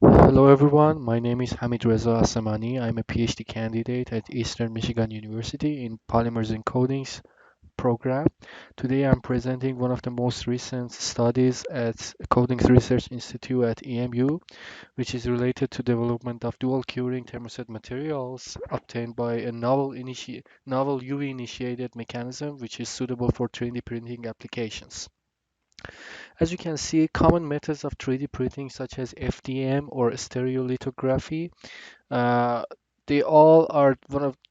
Hello everyone, my name is Hamidreza Asemani. I'm a PhD candidate at Eastern Michigan University in Polymers and Coatings program. Today I'm presenting one of the most recent studies at Coatings Research Institute at EMU, which is related to development of dual curing thermoset materials obtained by a novel UV-initiated mechanism which is suitable for 3D printing applications. As you can see, common methods of 3D printing such as FDM or stereolithography, uh, they all are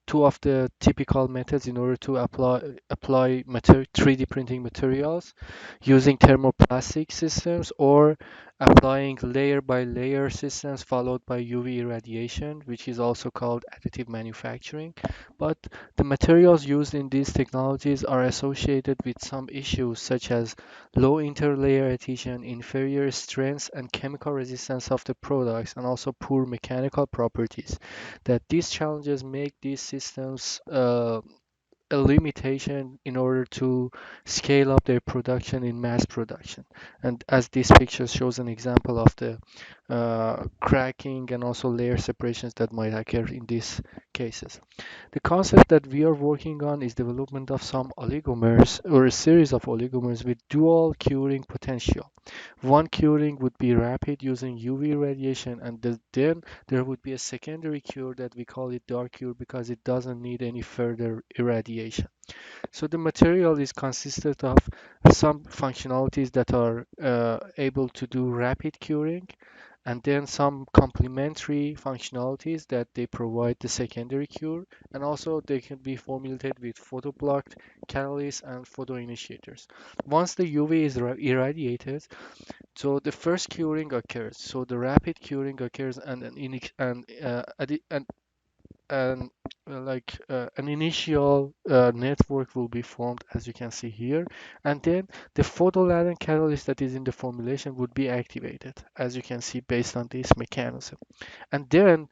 two of the typical methods in order to apply 3D printing materials using thermoplastic systems or applying layer by layer systems followed by UV irradiation, which is also called additive manufacturing. But the materials used in these technologies are associated with some issues such as low interlayer adhesion, inferior strength and chemical resistance of the products, and also poor mechanical properties. That these challenges make these systems a limitation in order to scale up their production in mass production. And as this picture shows an example of the cracking and also layer separations that might occur in these cases. The concept that we are working on is development of some oligomers or a series of oligomers with dual curing potential. One curing would be rapid using UV radiation, and then there would be a secondary cure that we call it dark cure because it doesn't need any further irradiation. So the material is consisted of some functionalities that are able to do rapid curing, and then some complementary functionalities that they provide the secondary cure, and also they can be formulated with photoblocked catalysts and photoinitiators. Once the UV is irradiated, so the first curing occurs. So the rapid curing occurs, and and an initial network will be formed, as you can see here, and then the photoladen catalyst that is in the formulation would be activated, as you can see, based on this mechanism. And then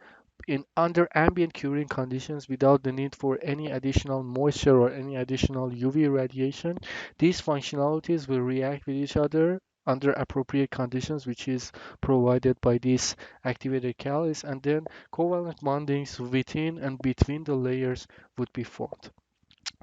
in under ambient curing conditions without the need for any additional moisture or any additional UV radiation, these functionalities will react with each other under appropriate conditions, which is provided by this activated catalyst, and then covalent bondings within and between the layers would be formed.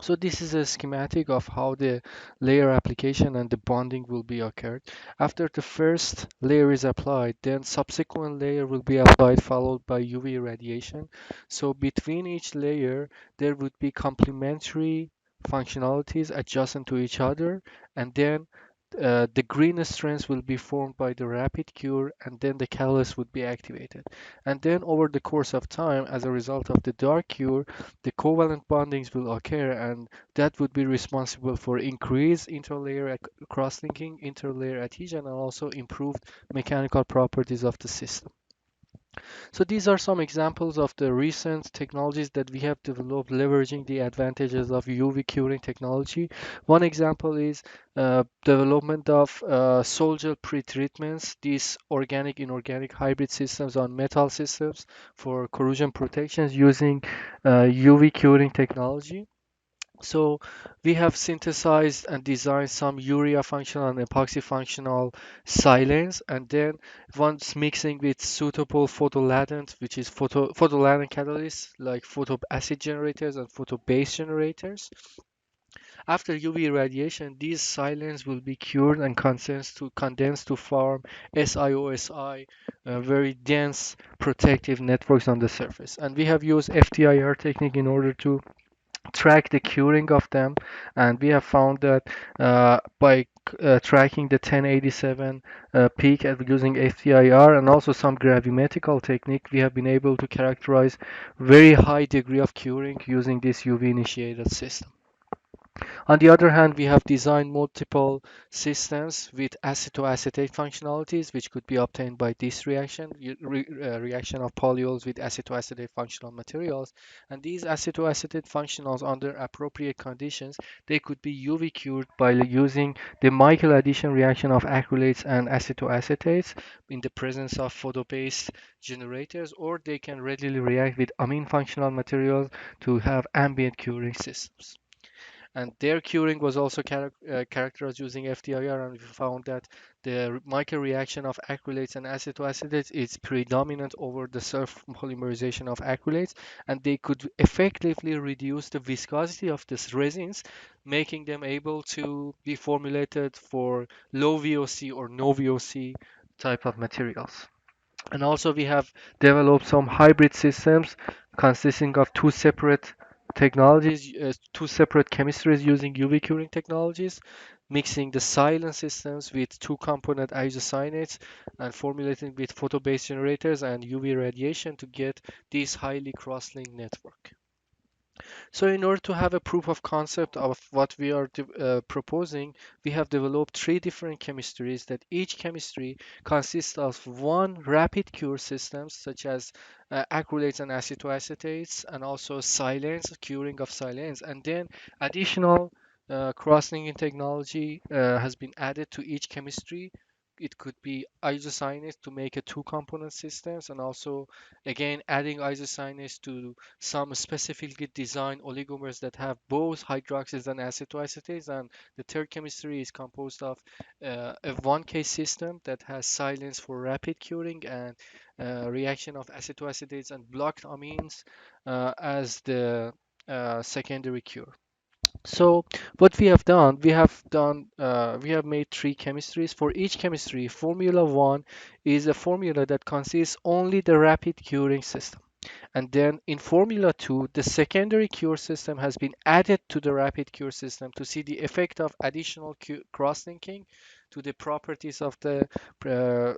So this is a schematic of how the layer application and the bonding will be occurred. After the first layer is applied, then subsequent layer will be applied followed by UV radiation. So between each layer, there would be complementary functionalities adjacent to each other, and then the green strands will be formed by the rapid cure, and then the catalyst would be activated. And then over the course of time, as a result of the dark cure, the covalent bondings will occur, and that would be responsible for increased interlayer cross-linking, interlayer adhesion, and also improved mechanical properties of the system. So these are some examples of the recent technologies that we have developed leveraging the advantages of UV curing technology. One example is development of sol-gel pretreatments, these organic inorganic hybrid systems on metal systems for corrosion protections using UV curing technology. So we have synthesized and designed some urea functional and epoxy functional silane, and then once mixing with suitable photoladent, which is photoladent catalysts like photo acid generators and photo base generators. After UV irradiation, these silanes will be cured and condense to form SiOSi, very dense protective networks on the surface. And we have used FTIR technique in order to track the curing of them, and we have found that by tracking the 1087 peak and using FTIR and also some gravimetrical technique, we have been able to characterize very high degree of curing using this UV initiated system. On the other hand, we have designed multiple systems with acetoacetate functionalities, which could be obtained by this reaction of polyols with acetoacetate functional materials. And these acetoacetate functionals, under appropriate conditions, they could be UV cured by using the Michael addition reaction of acrylates and acetoacetates in the presence of photo-based generators, or they can readily react with amine functional materials to have ambient curing systems. and their curing was also characterized using FTIR, and we found that the Michael reaction of acrylates and acetoacetates is predominant over the self-polymerization of acrylates, and they could effectively reduce the viscosity of these resins, making them able to be formulated for low VOC or no VOC type of materials. And also we have developed some hybrid systems consisting of two separate technologies, two separate chemistries using UV curing technologies, mixing the silent systems with two component isocyanates and formulating with photo-based generators and UV radiation to get this highly cross-linked network. So in order to have a proof of concept of what we are proposing, we have developed three different chemistries that each chemistry consists of one rapid cure systems such as acrylates and acetoacetates, and also silane, curing of silane, and then additional cross-linking technology has been added to each chemistry. It could be isocyanates to make a two-component systems, and also again adding isocyanates to some specifically designed oligomers that have both hydroxyls and acetoacetates. And the third chemistry is composed of a 1K system that has silence for rapid curing and reaction of acetoacetates and blocked amines as the secondary cure. So what we have made three chemistries. For each chemistry, Formula 1 is a formula that consists only the rapid curing system. And then in Formula 2, the secondary cure system has been added to the rapid cure system to see the effect of additional cross-linking to the properties uh,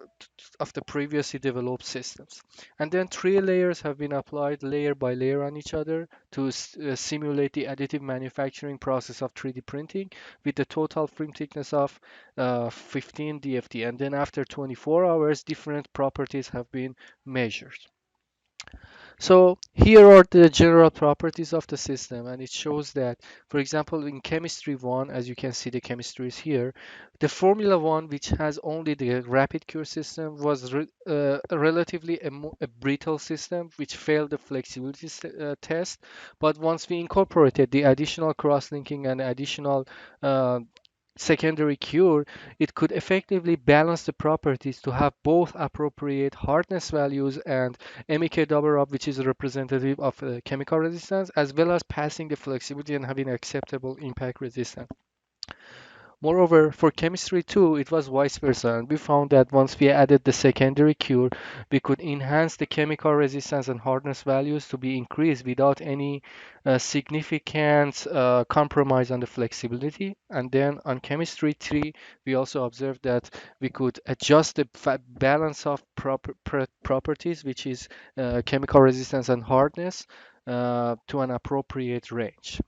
of the previously developed systems. And then three layers have been applied layer by layer on each other to simulate the additive manufacturing process of 3D printing with the total film thickness of 15 DFT. And then after 24 hours, different properties have been measured. So here are the general properties of the system, and it shows that, for example, in chemistry 1, as you can see the chemistry is here, the formula 1, which has only the rapid cure system, was relatively a brittle system, which failed the flexibility test. But once we incorporated the additional cross-linking and additional uh, secondary cure, it could effectively balance the properties to have both appropriate hardness values and MEK double up, which is representative of chemical resistance, as well as passing the flexibility and having acceptable impact resistance. Moreover, for chemistry too, it was vice versa, and we found that once we added the secondary cure, we could enhance the chemical resistance and hardness values to be increased without any significant compromise on the flexibility. And then on chemistry 3, we also observed that we could adjust the balance of properties, which is chemical resistance and hardness, to an appropriate range.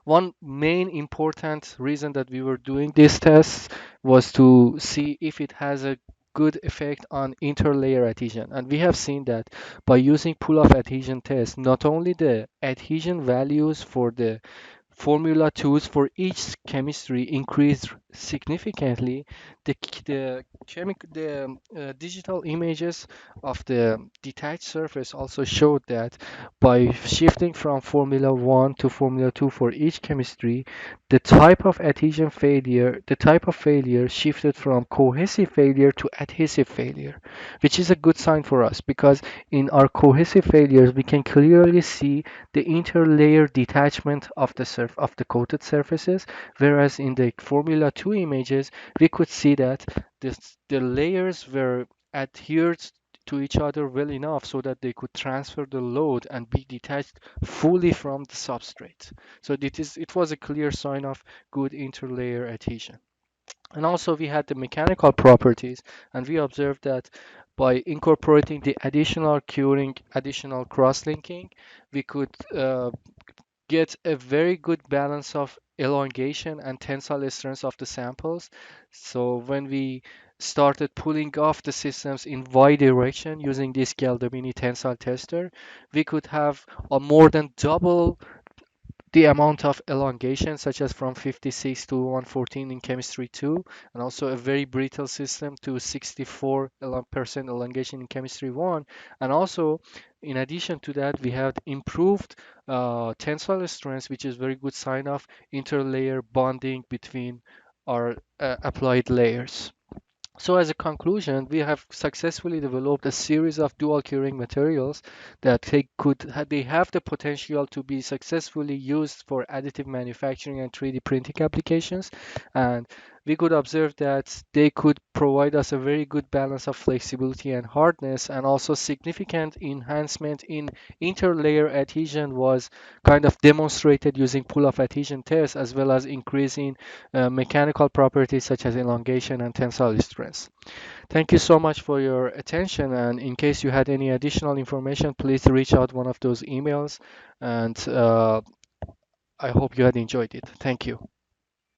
One main important reason that we were doing this test was to see if it has a good effect on interlayer adhesion. And we have seen that by using pull-off adhesion test, not only the adhesion values for the formula tools for each chemistry increased significantly. The digital images of the detached surface also showed that by shifting from Formula 1 to Formula 2 for each chemistry, the type of failure shifted from cohesive failure to adhesive failure, which is a good sign for us because in our cohesive failures, we can clearly see the interlayer detachment of the coated surfaces, whereas in the Formula 2 images, we could see that the layers were adhered to each other well enough so that they could transfer the load and be detached fully from the substrate. So it was a clear sign of good interlayer adhesion. And also we had the mechanical properties, and we observed that by incorporating the additional curing, additional cross-linking, we could get a very good balance of elongation and tensile strength of the samples. So when we started pulling off the systems in y direction using this Galdamini tensile tester, we could have a more than double the amount of elongation, such as from 56 to 114 in chemistry 2, and also a very brittle system to 64% elongation in chemistry 1. And also, in addition to that, we have improved tensile strength, which is very good sign of interlayer bonding between our applied layers. So as a conclusion, we have successfully developed a series of dual curing materials that they have the potential to be successfully used for additive manufacturing and 3D printing applications. And we could observe that they could provide us a very good balance of flexibility and hardness, and also significant enhancement in interlayer adhesion was kind of demonstrated using pull-off adhesion tests, as well as increasing mechanical properties such as elongation and tensile strength. Thank you so much for your attention. And in case you had any additional information, please reach out one of those emails. And I hope you had enjoyed it. Thank you.